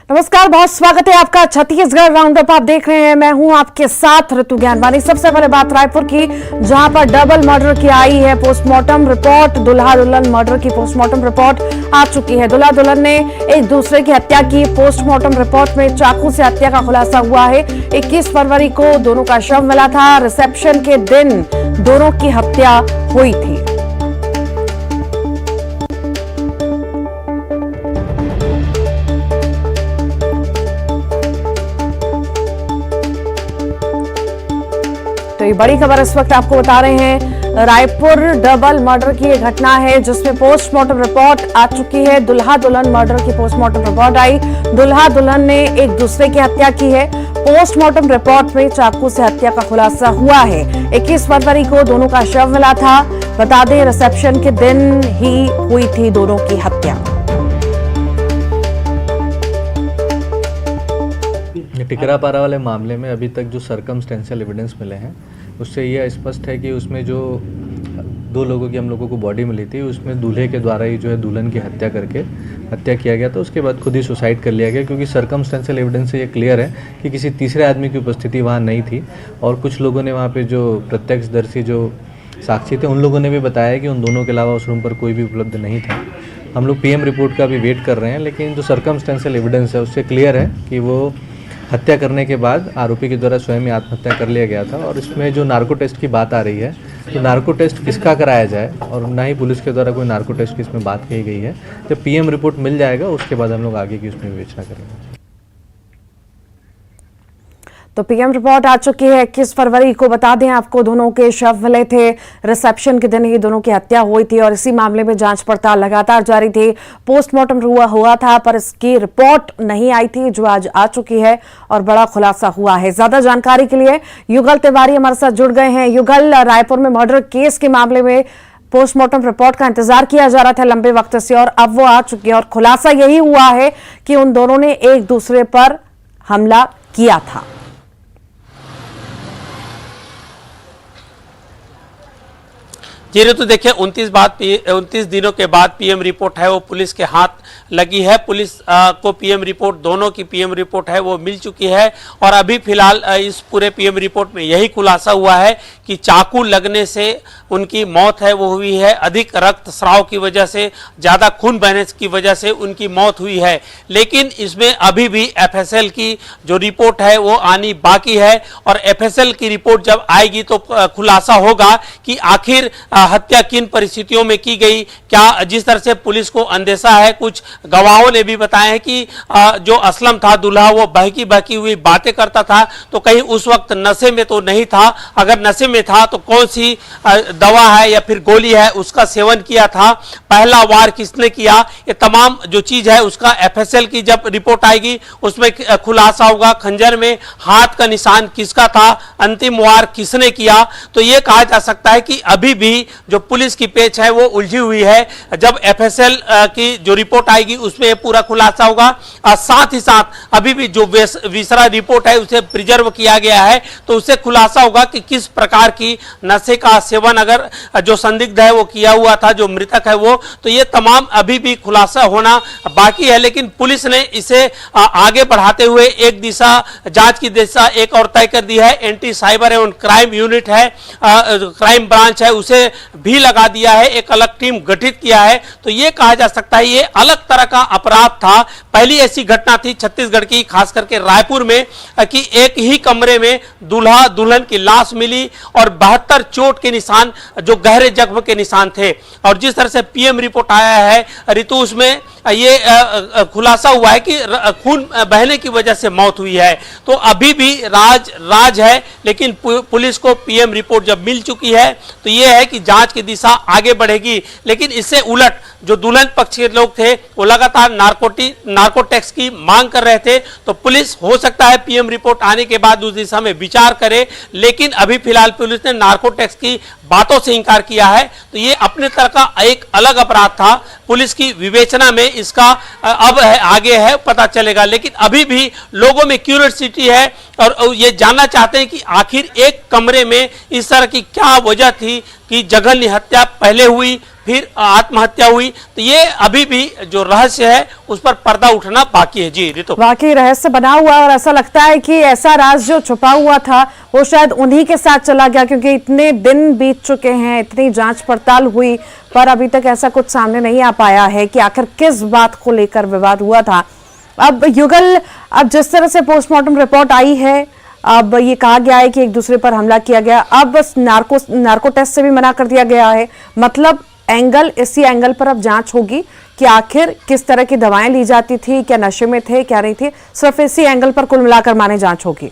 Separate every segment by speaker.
Speaker 1: नमस्कार, बहुत स्वागत है आपका छत्तीसगढ़ राउंडअप आप देख रहे हैं। मैं हूं आपके साथ ऋतु ज्ञानवानी। सबसे पहले बात रायपुर की, जहां पर डबल मर्डर की आई है पोस्टमार्टम रिपोर्ट। दूल्हा दुल्हन मर्डर की पोस्टमार्टम रिपोर्ट आ चुकी है। दूल्हा दुल्हन ने एक दूसरे की हत्या की। पोस्टमार्टम रिपोर्ट में चाकू से हत्या का खुलासा हुआ है। 21 फरवरी को दोनों का शव मिला था। रिसेप्शन के दिन दोनों की हत्या हुई थी। तो ये बड़ी खबर इस वक्त आपको बता रहे हैं। रायपुर डबल मर्डर की एक घटना है जिसमें पोस्टमार्टम रिपोर्ट आ चुकी है। दूल्हा दुल्हन मर्डर की पोस्टमार्टम रिपोर्ट आई। दूल्हा दुल्हन ने एक दूसरे की हत्या की है। पोस्टमार्टम रिपोर्ट में चाकू से हत्या का खुलासा हुआ है। 21 फरवरी को दोनों का शव मिला था। बता दें, रिसेप्शन के दिन ही हुई थी दोनों की हत्या।
Speaker 2: टिकरापारा वाले मामले में अभी तक जो सर्कमस्टेंशियल एविडेंस मिले हैं उससे यह स्पष्ट है कि उसमें जो दो लोगों की हम लोगों को बॉडी मिली थी उसमें दूल्हे के द्वारा ही जो है दुल्हन की हत्या करके हत्या किया गया था। उसके बाद खुद ही सुसाइड कर लिया गया, क्योंकि सर्कमस्टेंशियल एविडेंस से ये क्लियर है कि किसी तीसरे आदमी की उपस्थिति वहाँ नहीं थी। और कुछ लोगों ने वहाँ पे जो प्रत्यक्षदर्शी जो साक्षी थे उन लोगों ने भी बताया कि उन दोनों के अलावा उस रूम पर कोई भी उपलब्ध नहीं था। हम लोग पीएम रिपोर्ट का भी वेट कर रहे हैं, लेकिन जो सर्कमस्टेंशियल एविडेंस है उससे क्लियर है कि वो हत्या करने के बाद आरोपी के द्वारा स्वयं ही आत्महत्या कर लिया गया था। और इसमें जो नार्को टेस्ट की बात आ रही है, तो नार्को टेस्ट किसका कराया जाए और ना ही पुलिस के द्वारा कोई नार्को टेस्ट की इसमें बात कही गई है। जब पीएम रिपोर्ट मिल जाएगा उसके बाद हम लोग आगे की उसमें विवेचना करेंगे।
Speaker 1: तो पीएम रिपोर्ट आ चुकी है। 21 फरवरी को बता दें आपको दोनों के शव मिले थे। रिसेप्शन के दिन ही दोनों की हत्या हुई थी और इसी मामले में जांच पड़ताल लगातार जारी थी। पोस्टमार्टम हुआ था पर इसकी रिपोर्ट नहीं आई थी, जो आज आ चुकी है और बड़ा खुलासा हुआ है। ज्यादा जानकारी के लिए युगल तिवारी हमारे साथ जुड़ गए हैं। युगल, रायपुर में मर्डर केस के मामले में पोस्टमार्टम रिपोर्ट का इंतजार किया जा रहा था लंबे वक्त से और अब वो आ चुकी है और खुलासा यही हुआ है कि उन दोनों ने एक दूसरे पर हमला किया था।
Speaker 3: जी ऋतु, देखिए 29 दिनों के बाद पीएम रिपोर्ट है वो पुलिस के हाथ लगी है। पुलिस को पीएम रिपोर्ट, दोनों की पीएम रिपोर्ट है वो मिल चुकी है और अभी फिलहाल इस पूरे पीएम रिपोर्ट में यही खुलासा हुआ है कि चाकू लगने से उनकी मौत है वो हुई है। अधिक रक्तस्राव की वजह से, ज़्यादा खून बहने की वजह से उनकी मौत हुई है। लेकिन इसमें अभी भी एफएसएल की जो रिपोर्ट है वो आनी बाकी है और एफएसएल की रिपोर्ट जब आएगी तो खुलासा होगा कि आखिर हत्या किन परिस्थितियों में की गई। क्या जिस तरह से पुलिस को अंदेशा है, कुछ गवाहों ने भी बताया है कि जो असलम था दूल्हा वो बहकी बहकी हुई बातें करता था, तो कहीं उस वक्त नशे में तो नहीं था। अगर नशे में था तो कौन सी दवा है या फिर गोली है उसका सेवन किया था, पहला वार किसने किया, ये तमाम जो चीज है उसका एफएसएल की जब रिपोर्ट आएगी उसमें खुलासा होगा। खंजर में हाथ का निशान किसका था, अंतिम वार किसने किया। तो ये कहा जा सकता है कि अभी भी जो पुलिस की पेच है वो उलझी हुई है। जब एफएसएल की जो रिपोर्ट आएगी उसमें पूरा खुलासा होगा। साथ ही साथ अभी भी जो विसरा रिपोर्ट है उसे प्रिजर्व किया गया है, तो उससे खुलासा होगा कि किस प्रकार की नशे का सेवन अगर जो संदिग्ध है वो किया हुआ था, जो मृतक है वो, तो ये तमाम अभी भी खुलासा होना बाकी है। लेकिन पुलिस ने इसे आगे बढ़ाते हुए एक दिशा, जांच की दिशा एक और तय कर दी है। एंटी साइबर एवं क्राइम यूनिट है, क्राइम ब्रांच है, उसे भी लगा दिया है, एक अलग टीम गठित किया है। तो ये कहा जा सकता है ये अलग तरह का अपराध था। पहली ऐसी घटना थी छत्तीसगढ़ की, खास करके रायपुर में, कि एक ही कमरे में दूल्हा दुल्हन की लाश मिली और 72 चोट के निशान, जो गहरे जख्म के निशान थे। और जिस तरह से पीएम रिपोर्ट आया है ऋतु, उसमें ये खुलासा हुआ है कि खून बहने की वजह से मौत हुई है। तो अभी भी राज है, लेकिन पुलिस को पीएम रिपोर्ट जब मिल चुकी है तो ये है कि जांच की दिशा आगे बढ़ेगी। लेकिन इससे उलट जो दुल्हन पक्ष के लोग थे वो लगातार नार्को टैक्स की मांग कर रहे थे। तो पुलिस हो सकता है पीएम रिपोर्ट आने के बाद उस दिशा में विचार करे, लेकिन अभी फिलहाल पुलिस ने नार्को टैक्स की बातों से इंकार किया है। तो ये अपने तरह का एक अलग अपराध था। पुलिस की विवेचना में इसका अब आगे है, पता चलेगा। लेकिन अभी भी लोगों में क्यूरियोसिटी है और ये जानना चाहते हैं कि आखिर एक कमरे में इस तरह की क्या वजह थी, कि जघन्य हत्या पहले हुई फिर आत्महत्या हुई, तो ये अभी भी जो रहस्य है उस पर पर्दा उठना बाकी है। जी रितु,
Speaker 1: वाकई रहस्य बना हुआ है और ऐसा लगता है कि ऐसा राज जो छुपा हुआ था वो शायद उन्हीं के साथ चला गया, क्योंकि इतने दिन बीत चुके हैं, इतनी जांच पड़ताल हुई, पर अभी तक ऐसा कुछ सामने नहीं आ पाया है कि आखिर किस बात को लेकर विवाद हुआ था। अब युगल, अब जिस तरह से पोस्टमार्टम रिपोर्ट आई है, अब ये कहा गया है कि एक दूसरे पर हमला किया गया, अब बस नार्को टेस्ट से भी मना कर दिया गया है। मतलब इसी एंगल पर अब जांच होगी कि आखिर किस तरह की दवाएं ली जाती थी, क्या नशे में थे, क्या नहीं थे, सिर्फ इसी एंगल पर कुल मिलाकर माने जांच होगी।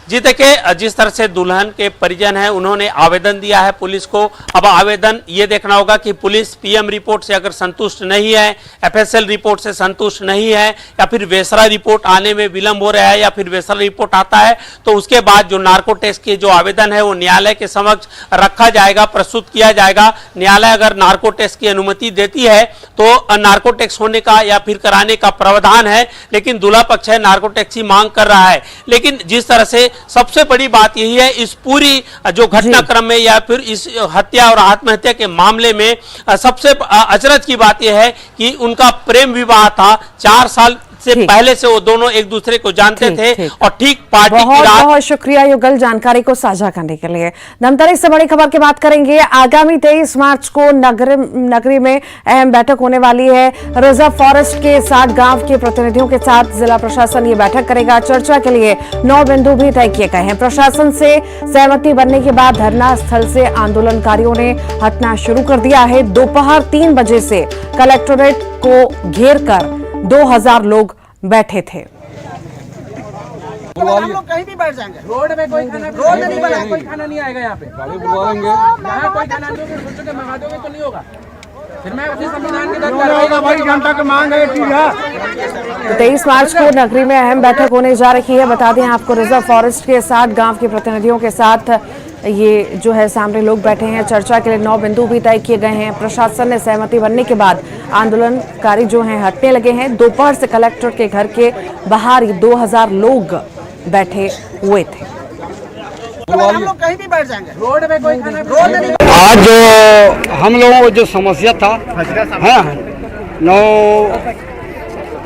Speaker 3: जी देखिए, जिस तरह से दुल्हन के परिजन हैं उन्होंने आवेदन दिया है पुलिस को। अब आवेदन ये देखना होगा कि पुलिस पीएम रिपोर्ट से अगर संतुष्ट नहीं है, एफएसएल रिपोर्ट से संतुष्ट नहीं है, या फिर वेसरा रिपोर्ट आने में विलंब हो रहा है, या फिर वेसरा रिपोर्ट आता है तो उसके बाद जो नार्को टेस्ट के जो आवेदन है वो न्यायालय के समक्ष रखा जाएगा, प्रस्तुत किया जाएगा। न्यायालय अगर नार्को टेस्ट की अनुमति देती है तो नार्को टेस्ट होने का या फिर कराने का प्रावधान है, लेकिन दूल्हा पक्ष है नार्को टेस्ट की मांग कर रहा है। लेकिन जिस तरह से सबसे बड़ी बात यही है इस पूरी जो घटनाक्रम में या फिर इस हत्या और आत्महत्या के मामले में सबसे अचरज की बात यह है कि उनका प्रेम विवाह था। 4 साल से पहले से वो दोनों एक दूसरे को जानते थे और ठीक पार्टी की रात। बहुत
Speaker 1: शुक्रिया युगल जानकारी को साझा करने के लिए। धमतरी से बड़ी खबर की बात करेंगे। आगामी 23 मार्च को नगरी में अहम बैठक होने वाली है। रिजर्व फॉरेस्ट के 60 गांव के प्रतिनिधियों के साथ जिला प्रशासन ये बैठक करेगा। चर्चा के लिए 9 बिंदु भी तय किए गए हैं। प्रशासन से सहमति बनने के बाद धरना स्थल से आंदोलनकारियों ने हटना शुरू कर दिया है। दोपहर 3 बजे से कलेक्टोरेट को घेर कर 2000 लोग बैठे थे।
Speaker 4: हम लोग कहीं भी बैठ जाएंगे।
Speaker 5: रोड में कोई खाना
Speaker 4: रोड नहीं बनाएंगे,
Speaker 5: कोई खाना नहीं आएगा यहाँ पे।
Speaker 4: गाड़ी बुलवाएंगे,
Speaker 5: यहाँ कोई खाना नहीं होगा, सोचो के मंगा दोगे तो नहीं होगा। फिर मैं उसी संविधान के तहत भाई जनता की मांग है।
Speaker 1: 23 मार्च को नगरी में अहम बैठक होने जा रही है। बता दें आपको, रिजर्व फॉरेस्ट के 60 गांव के प्रतिनिधियों के साथ ये जो है सामने लोग बैठे हैं। चर्चा के लिए 9 बिंदु भी तय किए गए हैं। प्रशासन ने सहमति बनने के बाद आंदोलनकारी जो हैं हटने लगे हैं। दोपहर से कलेक्टर के घर के बाहर 2000 लोग बैठे हुए थे।
Speaker 4: हम लोग कहीं भी बैठ जाएंगे।
Speaker 5: रोड में कोई खाना
Speaker 4: रोड नहीं।
Speaker 6: आज जो हम लोगों को जो समस्या था हाँ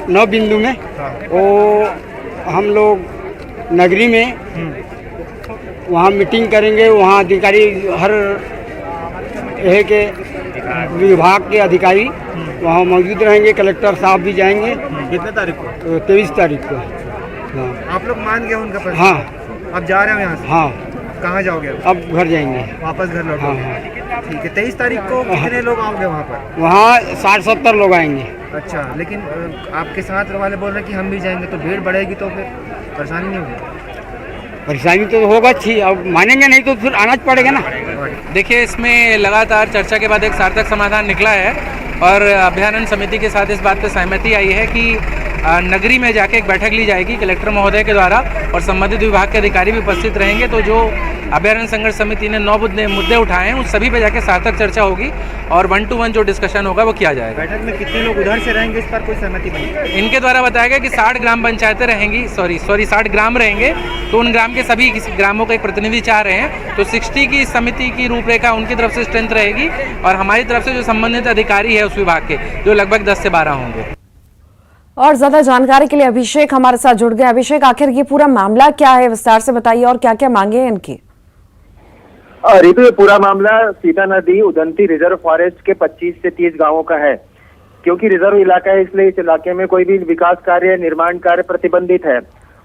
Speaker 6: 9 बिंदु में वो हम लोग नगरी में वहाँ मीटिंग करेंगे। वहाँ अधिकारी हर एक के विभाग के अधिकारी वहाँ मौजूद रहेंगे। कलेक्टर साहब भी जाएंगे।
Speaker 7: कितने तारीख को?
Speaker 6: 23 तारीख को। हाँ
Speaker 7: आप लोग मान गए उनका प्रश्न?
Speaker 6: हाँ।
Speaker 7: अब जा रहे हो यहाँ से?
Speaker 6: हाँ।
Speaker 7: कहाँ जाओगे
Speaker 6: अब घर जाएंगे,
Speaker 7: वापस घर लौटोगे?
Speaker 6: हाँ।
Speaker 7: ठीक है। 23 तारीख को कितने लोग आओगे वहाँ पर?
Speaker 6: वहाँ 60-70 लोग आएंगे।
Speaker 7: अच्छा, लेकिन आपके साथ वाले बोल रहे हैं कि हम भी जाएंगे, तो भीड़ बढ़ेगी तो फिर परेशानी नहीं होगी?
Speaker 6: परेशानी तो होगा अच्छी, अब मानेंगे नहीं तो फिर आना पड़ेगा ना।
Speaker 5: देखिए, इसमें लगातार चर्चा के बाद एक सार्थक समाधान निकला है और अभ्यारण्य समिति के साथ इस बात पर सहमति आई है कि नगरी में जाके एक बैठक ली जाएगी कलेक्टर महोदय के द्वारा और संबंधित विभाग के अधिकारी भी उपस्थित रहेंगे। तो जो अभ्यारण्य संघर्ष समिति ने 9 मुद्दे उठाए हैं उस सभी पे जाके सार्थक चर्चा होगी और 1 to 1 जो डिस्कशन होगा वो किया जाएगा।
Speaker 7: बैठक में कितने लोग उधर से रहेंगे, इस पर कोई सहमति बनी?
Speaker 5: इनके द्वारा बताया गया कि 60 ग्राम पंचायतें रहेंगी, 60 ग्राम रहेंगे। तो उन ग्राम के सभी ग्रामों का एक प्रतिनिधि चाह रहे हैं। तो 60 की समिति की रूपरेखा उनकी तरफ से स्ट्रेंथ रहेगी और हमारी तरफ से जो संबंधित अधिकारी है उस विभाग के जो लगभग 10 से 12 होंगे।
Speaker 1: और ज्यादा जानकारी के लिए अभिषेक हमारे साथ जुड़ गए। अभिषेक, आखिर ये पूरा मामला क्या है, विस्तार से बताइए और क्या क्या मांगे हैं इनकी?
Speaker 8: रितु, ये पूरा मामला सीता नदी उदंती रिजर्व फॉरेस्ट के 25 से 30 गांवों का है। क्योंकि रिजर्व इलाका है इसलिए इस इलाके में कोई भी विकास कार्य, निर्माण कार्य प्रतिबंधित है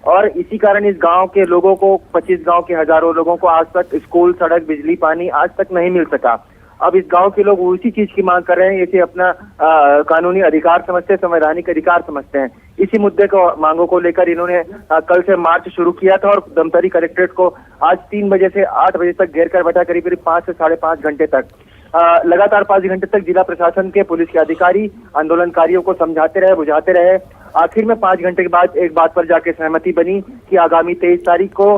Speaker 8: और इसी कारण इस गांव के लोगों को, 25 गांव के हजारों लोगों को आज तक स्कूल, सड़क, बिजली, पानी आज तक नहीं मिल सका। अब इस गांव के लोग उसी चीज की मांग कर रहे हैं, इसे अपना कानूनी अधिकार समझते हैं, संवैधानिक अधिकार समझते हैं। इसी मुद्दे को, मांगों को लेकर इन्होंने कल से मार्च शुरू किया था और धमतरी कलेक्ट्रेट को आज 3 बजे से 8 बजे तक घेर कर बैठा। करीब 5 से 5.5 घंटे तक लगातार 5 घंटे तक जिला प्रशासन के, पुलिस के अधिकारी आंदोलनकारियों को समझाते रहे, बुझाते रहे। आखिर में 5 घंटे के बाद एक बात पर जाके सहमति बनी कि आगामी 23 तारीख को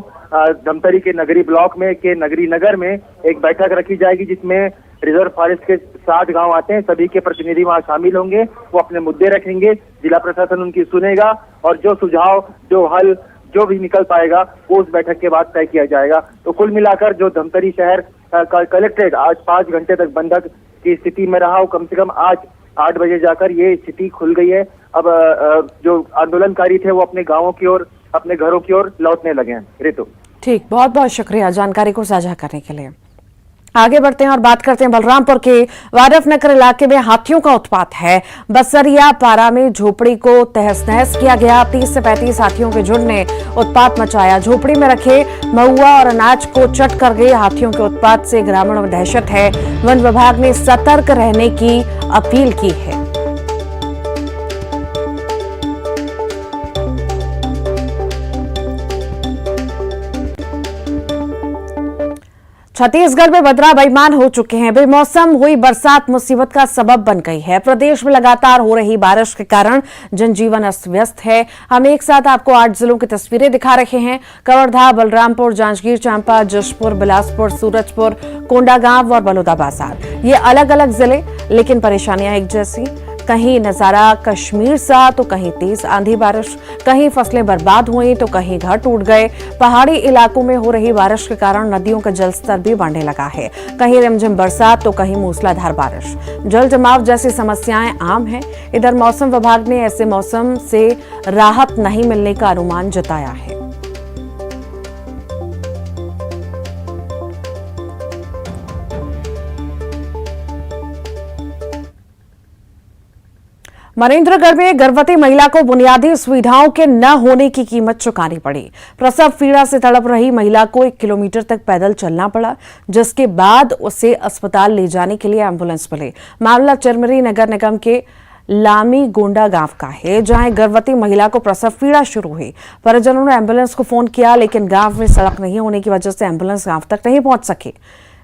Speaker 8: धमतरी के नगरी ब्लॉक में के नगरी नगर में एक बैठक रखी जाएगी जिसमें रिजर्व फॉरेस्ट के 60 गांव आते हैं, सभी के प्रतिनिधि वहां शामिल होंगे। वो अपने मुद्दे रखेंगे, जिला प्रशासन उनकी सुनेगा और जो सुझाव, जो हल, जो भी निकल पाएगा वो उस बैठक के बाद तय किया जाएगा। तो कुल मिलाकर जो धमतरी शहर कलेक्ट्रेट आज 5 घंटे तक बंधक की स्थिति में रहा, कम से कम आज 8 बजे जाकर ये स्थिति खुल गई है। अब जो आंदोलनकारी थे वो अपने गांवों की ओर, अपने घरों की ओर लौटने लगे हैं। ऋतु, ठीक,
Speaker 1: बहुत बहुत शुक्रिया जानकारी को साझा करने के लिए। आगे बढ़ते हैं और बात करते हैं बलरामपुर के वारफनगर इलाके में हाथियों का उत्पात है। बसरिया पारा में झोपड़ी को तहस नहस किया गया। 30 से 35 हाथियों के झुंड ने उत्पात मचाया। झोपड़ी में रखे महुआ और अनाज को चट कर गए। हाथियों के उत्पात से ग्रामीणों में दहशत है। वन विभाग ने सतर्क रहने की अपील की है। छत्तीसगढ़ में बदरा बेईमान हो चुके हैं। बेमौसम हुई बरसात मुसीबत का सबब बन गई है। प्रदेश में लगातार हो रही बारिश के कारण जनजीवन अस्त व्यस्त है। हम एक साथ आपको 8 जिलों की तस्वीरें दिखा रहे हैं। कवर्धा, बलरामपुर, जांजगीर चांपा, जशपुर, बिलासपुर, सूरजपुर, कोंडागांव और बलौदाबाजार, ये अलग अलग जिले, लेकिन परेशानियां एक जैसी। कहीं नजारा कश्मीर सा तो कहीं तेज आंधी बारिश, कहीं फसलें बर्बाद हुई तो कहीं घर टूट गए। पहाड़ी इलाकों में हो रही बारिश के कारण नदियों का जलस्तर भी बढ़ने लगा है। कहीं रिमझिम बरसात तो कहीं मूसलाधार बारिश। जल जमाव जैसी समस्याएं आम हैं। इधर मौसम विभाग ने ऐसे मौसम से राहत नहीं मिलने का अनुमान जताया है। मनेन्द्रगढ़ में गर्भवती महिला को बुनियादी सुविधाओं के न होने की कीमत चुकानी पड़ी। प्रसव पीड़ा से तड़प रही महिला को 1 किलोमीटर तक पैदल चलना पड़ा, जिसके बाद उसे अस्पताल ले जाने के लिए एम्बुलेंस मिली। मामला चिरमिरी नगर निगम के लामी गोंडा गांव का है, जहां गर्भवती महिला को प्रसव पीड़ा शुरू हुई। परिजनों ने एम्बुलेंस को फोन किया, लेकिन गांव में सड़क नहीं होने की वजह से एम्बुलेंस गांव तक नहीं पहुंच सकी।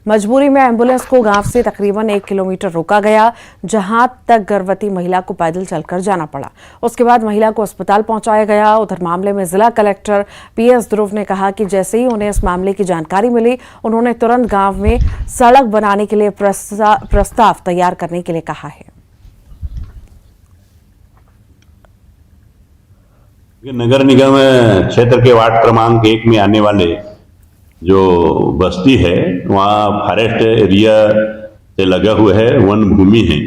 Speaker 1: मजबूरी में एम्बुलेंस को गांव से तकरीबन 1 किलोमीटर रोका गया, जहां तक गर्भवती महिला को पैदल चलकर जाना पड़ा। उसके बाद महिला को अस्पताल पहुंचाया गया। उधर मामले में जिला कलेक्टर PS ध्रुव ने कहा कि जैसे ही उन्हें इस मामले की जानकारी मिली, उन्होंने तुरंत गांव में सड़क बनाने के लिए प्रस्ताव तैयार करने के लिए कहा है।
Speaker 9: नगर निगम क्षेत्र के वार्ड क्रमांक 1 में आने वाले जो बस्ती है, वहाँ फॉरेस्ट एरिया से लगा हुआ है, वन भूमि है,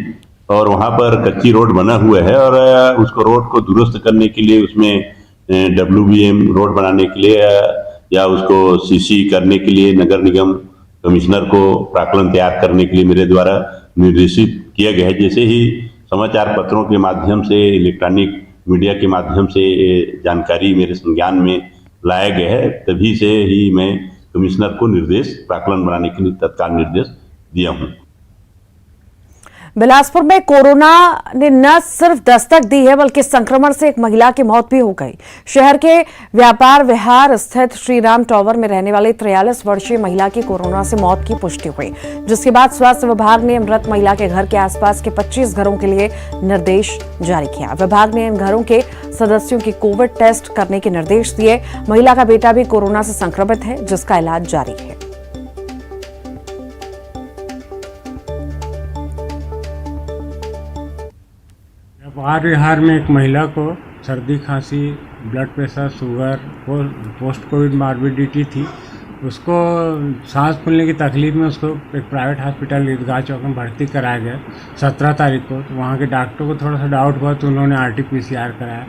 Speaker 9: और वहाँ पर कच्ची रोड बना हुआ है। और उसको रोड को दुरुस्त करने के लिए, उसमें WBM रोड बनाने के लिए या उसको CC करने के लिए नगर निगम कमिश्नर को प्राक्कलन तैयार करने के लिए मेरे द्वारा निर्देशित किया गया है। जैसे ही समाचार पत्रों के माध्यम से, इलेक्ट्रॉनिक मीडिया के माध्यम से ये जानकारी मेरे संज्ञान में लाया गया है, तभी से ही मैं कमिश्नर को प्राक्कलन बनाने के लिए तत्काल निर्देश दिया हूं।
Speaker 1: बिलासपुर में कोरोना ने न सिर्फ दस्तक दी है, बल्कि संक्रमण से एक महिला की मौत भी हो गई। शहर के व्यापार विहार स्थित श्रीराम टावर में रहने वाली 43 वर्षीय महिला की कोरोना से मौत की पुष्टि हुई, जिसके बाद स्वास्थ्य विभाग ने मृत महिला के घर के आसपास के 25 घरों के लिए निर्देश जारी किया। विभाग ने इन घरों के सदस्यों की कोविड टेस्ट करने के निर्देश दिए। महिला का बेटा भी कोरोना से संक्रमित है, जिसका इलाज जारी है।
Speaker 10: व्यापार विहार में एक महिला को सर्दी, खांसी, blood pressure, sugar, post Covid morbidity थी। उसको सांस फूलने की तकलीफ में उसको एक प्राइवेट हॉस्पिटल ईदगाह चौक में भर्ती कराया गया 17 तारीख को। तो वहाँ के डॉक्टर को थोड़ा सा डाउट हुआ, तो उन्होंने RT-PCR कराया,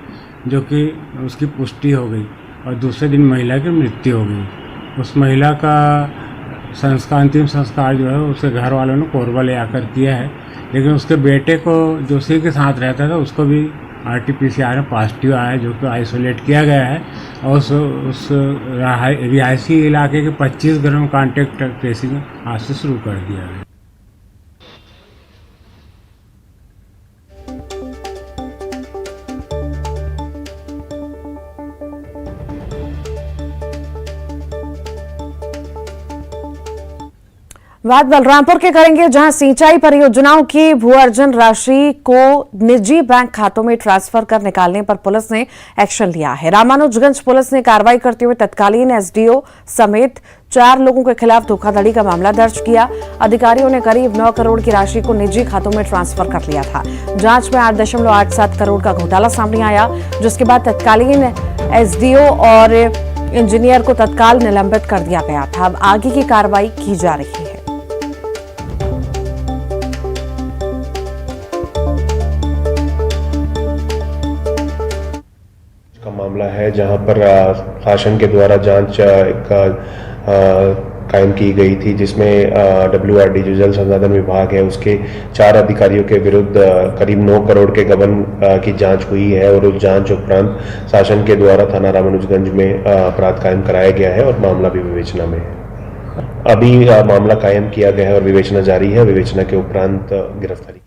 Speaker 10: जो कि उसकी पुष्टि हो गई और दूसरे दिन महिला की मृत्यु हो गई। उस महिला का अंतिम संस्कार जो है उसके घर वालों ने कोरबा ले आकर किया है, लेकिन उसके बेटे को जो उसी के साथ रहता था, उसको भी RT-PCR में पॉजिटिव आया, जो कि आइसोलेट किया गया है। और उस रिहायशी इलाके के 25 घरों में कॉन्टैक्ट ट्रेसिंग आज से शुरू कर दिया है।
Speaker 1: बात बलरामपुर के करेंगे, जहां सिंचाई परियोजनाओं की भू-अर्जन राशि को निजी बैंक खातों में ट्रांसफर कर निकालने पर पुलिस ने एक्शन लिया है। रामानुजगंज पुलिस ने कार्रवाई करते हुए तत्कालीन एसडीओ समेत 4 लोगों के खिलाफ धोखाधड़ी का मामला दर्ज किया। अधिकारियों ने करीब 9 करोड़ की राशि को निजी खातों में ट्रांसफर कर लिया था। जांच में 8.87 करोड़ का घोटाला सामने आया, जिसके बाद तत्कालीन एसडीओ और इंजीनियर को तत्काल निलंबित कर दिया गया था। अब आगे की कार्रवाई की जा रही है।
Speaker 11: का मामला है जहां पर शासन के द्वारा जांच कायम की गई थी, जिसमें WRD जो जल संसाधन विभाग है उसके 4 अधिकारियों के विरुद्ध करीब 9 करोड़ के गबन की जांच हुई है और उस जांच उपरांत शासन के द्वारा थाना रामानुजगंज में अपराध कायम कराया गया है और मामला भी विवेचना में है। अभी मामला कायम किया गया है और विवेचना जारी है। विवेचना के उपरांत गिरफ्तारी।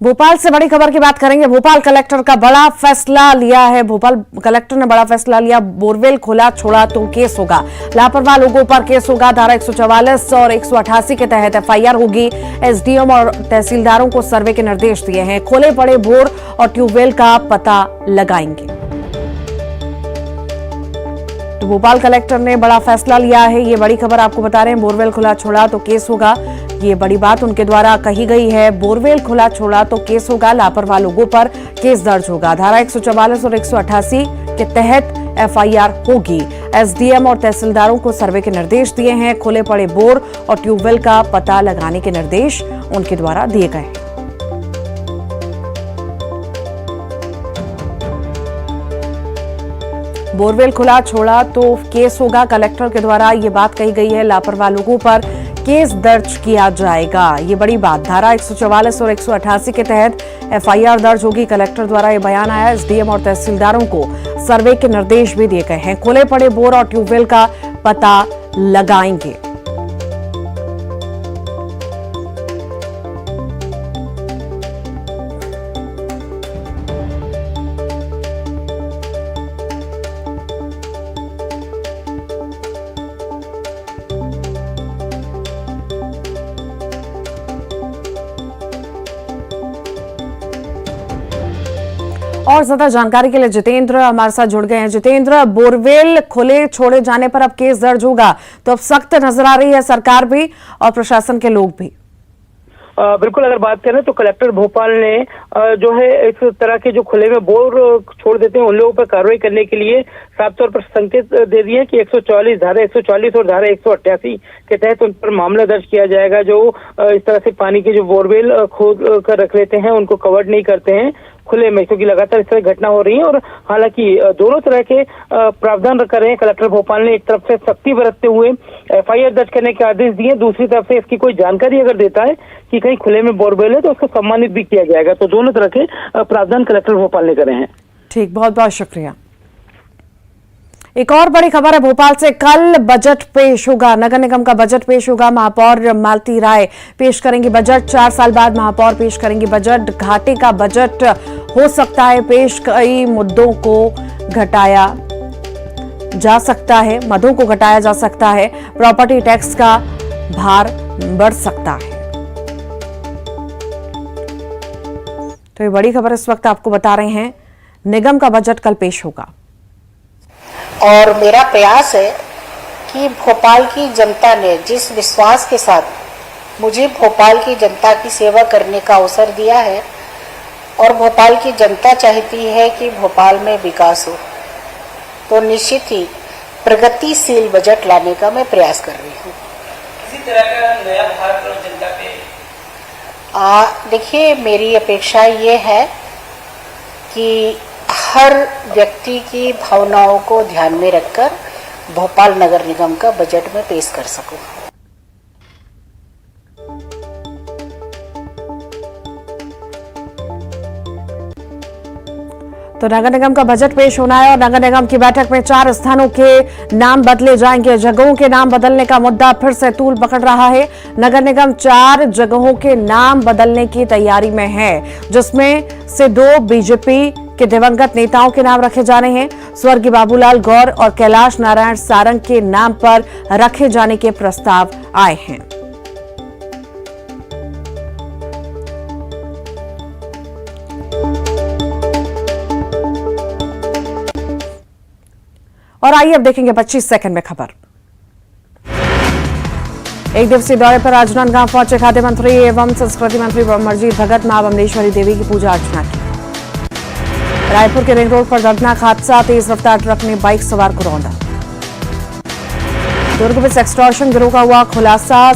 Speaker 1: भोपाल से बड़ी खबर की बात करेंगे। भोपाल कलेक्टर का बड़ा फैसला लिया है। भोपाल कलेक्टर ने बड़ा फैसला लिया। बोरवेल खोला छोड़ा तो केस होगा। लापरवाह लोगों पर केस होगा। धारा 144 और 188 के तहत FIR होगी। एसडीएम और तहसीलदारों को सर्वे के निर्देश दिए हैं। खोले पड़े बोर और ट्यूबवेल का पता लगाएंगे। तो भोपाल कलेक्टर ने बड़ा फैसला लिया है। ये बड़ी खबर आपको बता रहे हैं। बोरवेल खुला छोड़ा तो केस होगा, ये बड़ी बात उनके द्वारा कही गई है। बोरवेल खुला छोड़ा तो केस होगा। लापरवाह लोगों पर केस दर्ज होगा। धारा 144 और 188 के तहत FIR होगी। एसडीएम और तहसीलदारों को सर्वे के निर्देश दिए हैं। खुले पड़े बोर और ट्यूबवेल का पता लगाने के निर्देश उनके द्वारा दिए गए हैं। बोरवेल खुला छोड़ा तो केस होगा। कलेक्टर के द्वारा ये बात कही गई है। लापरवाह लोगों पर केस दर्ज किया जाएगा। ये बड़ी बात। धारा 144 और 188 के तहत FIR दर्ज होगी। कलेक्टर द्वारा ये बयान आया। एसडीएम और तहसीलदारों को सर्वे के निर्देश भी दिए गए हैं। खुले पड़े बोर और ट्यूबवेल का पता लगाएंगे। और ज्यादा जानकारी के लिए जितेंद्र हमारे साथ जुड़ गए हैं। जितेंद्र, बोरवेल खुले छोड़े जाने पर अब केस दर्ज होगा, तो अब सख्त नजर आ रही है सरकार भी और प्रशासन के लोग भी।
Speaker 12: बिल्कुल, अगर बात करें तो कलेक्टर भोपाल ने जो है इस तरह के जो खुले में बोर छोड़ देते हैं उन लोगों पर कार्रवाई करने के लिए साफ तौर पर संकेत दे दिए कि 144 धारा 144 और धारा 188 के तहत उन पर मामला दर्ज किया जाएगा। जो इस तरह से पानी के जो बोरवेल खोद कर रख लेते हैं उनको कवर नहीं करते हैं खुले में, क्योंकि लगातार इस तरह घटना हो रही है। और हालांकि दोनों तरह के प्रावधान कर रहे हैं। कलेक्टर भोपाल ने एक तरफ से सख्ती बरतते हुए FIR दर्ज करने के आदेश दिए, दूसरी तरफ से इसकी कोई जानकारी अगर देता है कि कहीं खुले में बोरवेल है तो उसको सम्मानित भी किया जाएगा। तो दोनों तरह के प्रावधान कलेक्टर भोपाल ने करे हैं।
Speaker 1: ठीक, बहुत बहुत शुक्रिया। एक और बड़ी खबर है भोपाल से। कल बजट पेश होगा। नगर निगम का बजट पेश होगा। महापौर मालती राय पेश करेंगी बजट। 4 साल बाद महापौर पेश करेंगी बजट। घाटे का बजट हो सकता है पेश। कई मुद्दों को घटाया जा सकता है, मदों को घटाया जा सकता है। प्रॉपर्टी टैक्स का भार बढ़ सकता है। तो ये बड़ी खबर इस वक्त आपको बता रहे हैं। निगम का बजट कल पेश होगा
Speaker 13: और मेरा प्रयास है कि भोपाल की जनता ने जिस विश्वास के साथ मुझे भोपाल की जनता की सेवा करने का अवसर दिया है और भोपाल की जनता चाहती है कि भोपाल में विकास हो, तो निश्चित ही प्रगतिशील बजट लाने का मैं प्रयास कर रही हूँ।
Speaker 3: किसी तरह का नया भार जनता पे
Speaker 13: देखिए, मेरी अपेक्षा ये है कि हर व्यक्ति की भावनाओं को ध्यान में रखकर भोपाल नगर निगम का बजट में पेश कर सकूं।
Speaker 1: तो नगर निगम का बजट पेश होना है और नगर निगम की बैठक में 4 स्थानों के नाम बदले जाएंगे। जगहों के नाम बदलने का मुद्दा फिर से तूल पकड़ रहा है। नगर निगम 4 जगहों के नाम बदलने की तैयारी में है, जिसमें से 2 बीजेपी के दिवंगत नेताओं के नाम रखे जाने हैं। स्वर्गीय बाबूलाल गौर और कैलाश नारायण सारंग के नाम पर रखे जाने के प्रस्ताव आए हैं। और आइए अब देखेंगे 25 सेकंड में खबर। एक दिवसीय दौरे पर राजनांदगांव पहुंचे खाद्य मंत्री एवं संस्कृति मंत्री अमरजीत भगत। मां बमलेश्वरी देवी की पूजा अर्चना की। रायपुर के रिंग रोड पर दर्दनाक हादसा, तेज रफ्तार ट्रक ने बाइक सवार को रौंदा। दुर्ग में सेक्सटॉर्शन गिरोह का हुआ खुलासा।